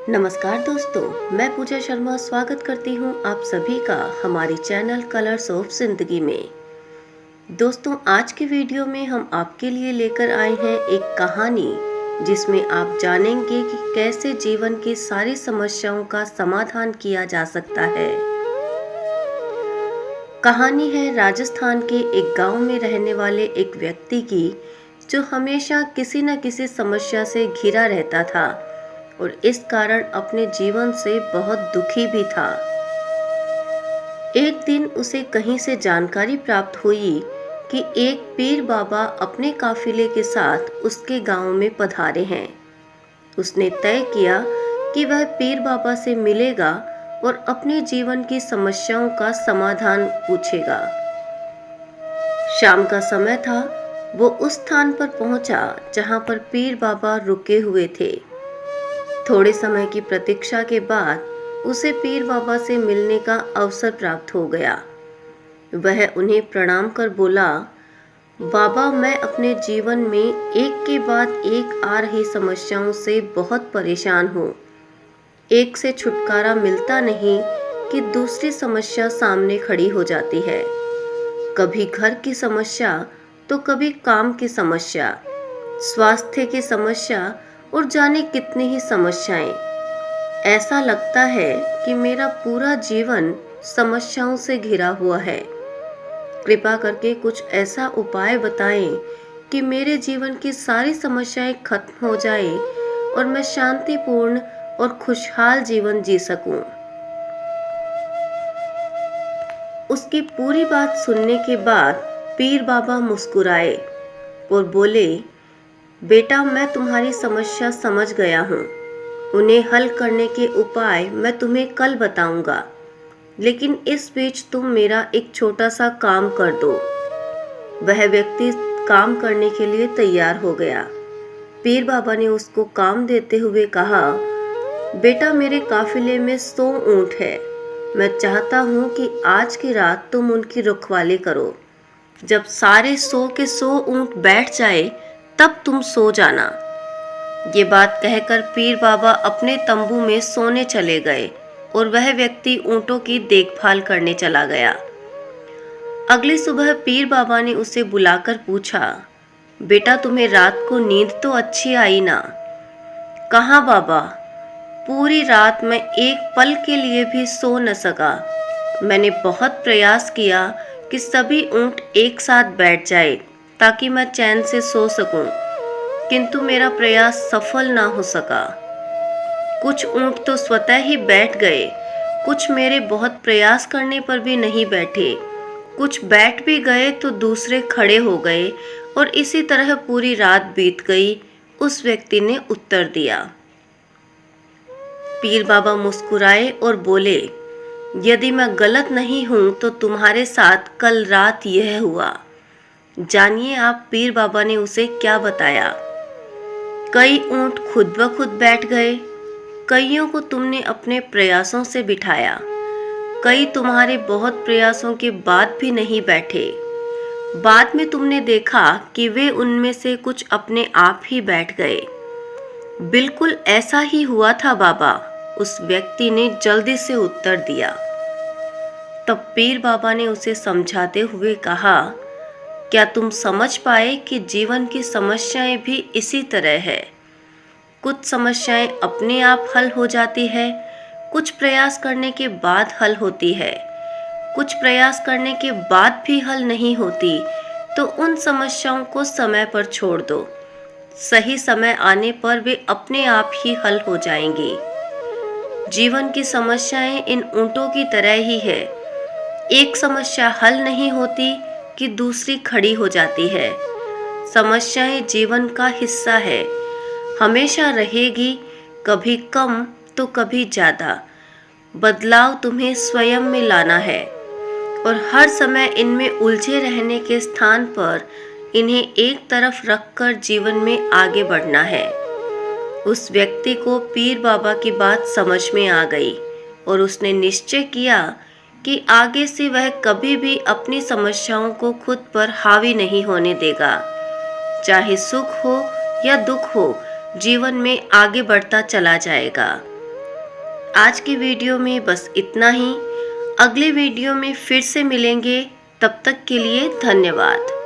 नमस्कार दोस्तों, मैं पूजा शर्मा स्वागत करती हूँ आप सभी का हमारे चैनल कलर्स ऑफ जिंदगी में। दोस्तों, आज के वीडियो में हम आपके लिए लेकर आए हैं एक कहानी जिसमें आप जानेंगे कि कैसे जीवन की सारी समस्याओं का समाधान किया जा सकता है। कहानी है राजस्थान के एक गांव में रहने वाले एक व्यक्ति की, जो हमेशा किसी न किसी समस्या से घिरा रहता था और इस कारण अपने जीवन से बहुत दुखी भी था। एक दिन उसे कहीं से जानकारी प्राप्त हुई कि एक पीर बाबा अपने काफिले के साथ उसके गांव में पधारे हैं। उसने तय किया कि वह पीर बाबा से मिलेगा और अपने जीवन की समस्याओं का समाधान पूछेगा। शाम का समय था। वो उस स्थान पर पहुंचा जहां पर पीर बाबा रुके हुए थे। थोड़े समय की प्रतीक्षा के बाद उसे पीर बाबा से मिलने का अवसर प्राप्त हो गया। वह उन्हें प्रणाम कर बोला, बाबा, मैं अपने जीवन में एक के बाद एक आ रही समस्याओं से बहुत परेशान हूँ। एक से छुटकारा मिलता नहीं कि दूसरी समस्या सामने खड़ी हो जाती है। कभी घर की समस्या तो कभी काम की समस्या, स्वास्थ्य की समस्या और जाने कितनी ही समस्याएं। ऐसा लगता है कि मेरा पूरा जीवन समस्याओं से घिरा हुआ है। कृपा करके कुछ ऐसा उपाय बताएं कि मेरे जीवन की सारी समस्याएं खत्म हो जाएं और मैं शांतिपूर्ण और खुशहाल जीवन जी सकूं। उसकी पूरी बात सुनने के बाद पीर बाबा मुस्कुराए और बोले, बेटा, मैं तुम्हारी समस्या समझ गया हूँ। उन्हें हल करने के उपाय मैं तुम्हें कल बताऊंगा, लेकिन इस बीच तुम मेरा एक छोटा सा काम कर दो। वह व्यक्ति काम करने के लिए तैयार हो गया। पीर बाबा ने उसको काम देते हुए कहा, बेटा, मेरे काफिले में 100 ऊंट है। मैं चाहता हूँ कि आज की रात तुम उनकी रखवाली करो। जब सारे 100 के 100 ऊंट बैठ जाए तब तुम सो जाना। ये बात कहकर पीर बाबा अपने तंबू में सोने चले गए और वह व्यक्ति ऊंटों की देखभाल करने चला गया। अगली सुबह पीर बाबा ने उसे बुलाकर पूछा, बेटा, तुम्हें रात को नींद तो अच्छी आई ना? कहाँ बाबा, पूरी रात मैं एक पल के लिए भी सो न सका। मैंने बहुत प्रयास किया कि सभी ऊंट एक साथ बैठ जाए ताकि मैं चैन से सो सकूं, किंतु मेरा प्रयास सफल ना हो सका। कुछ ऊंट तो स्वतः ही बैठ गए, कुछ मेरे बहुत प्रयास करने पर भी नहीं बैठे, कुछ बैठ भी गए तो दूसरे खड़े हो गए और इसी तरह पूरी रात बीत गई। उस व्यक्ति ने उत्तर दिया। पीर बाबा मुस्कुराए और बोले, यदि मैं गलत नहीं हूं तो तुम्हारे साथ कल रात यह हुआ। जानिए आप पीर बाबा ने उसे क्या बताया। कई ऊंट खुद ब खुद बैठ गए, कईयों को तुमने अपने प्रयासों से बिठाया, कई तुम्हारे बहुत प्रयासों के बाद भी नहीं बैठे। बाद में तुमने देखा कि वे उनमें से कुछ अपने आप ही बैठ गए। बिल्कुल ऐसा ही हुआ था बाबा, उस व्यक्ति ने जल्दी से उत्तर दिया। तब पीर बाबा ने उसे समझाते हुए कहा, क्या तुम समझ पाए कि जीवन की समस्याएं भी इसी तरह है। कुछ समस्याएं अपने आप हल हो जाती है, कुछ प्रयास करने के बाद हल होती है, कुछ प्रयास करने के बाद भी हल नहीं होती, तो उन समस्याओं को समय पर छोड़ दो। सही समय आने पर वे अपने आप ही हल हो जाएंगी। जीवन की समस्याएं इन ऊंटों की तरह ही है। एक समस्या हल नहीं होती कि दूसरी खड़ी हो जाती है। समस्याएं जीवन का हिस्सा है, हमेशा रहेगी, कभी कम तो कभी ज़्यादा। बदलाव तुम्हें स्वयं में लाना है और हर समय इनमें उलझे रहने के स्थान पर इन्हें एक तरफ रखकर जीवन में आगे बढ़ना है। उस व्यक्ति को पीर बाबा की बात समझ में आ गई और उसने निश्चय किया कि आगे से वह कभी भी अपनी समस्याओं को खुद पर हावी नहीं होने देगा। चाहे सुख हो या दुख हो, जीवन में आगे बढ़ता चला जाएगा। आज की वीडियो में बस इतना ही। अगले वीडियो में फिर से मिलेंगे, तब तक के लिए धन्यवाद।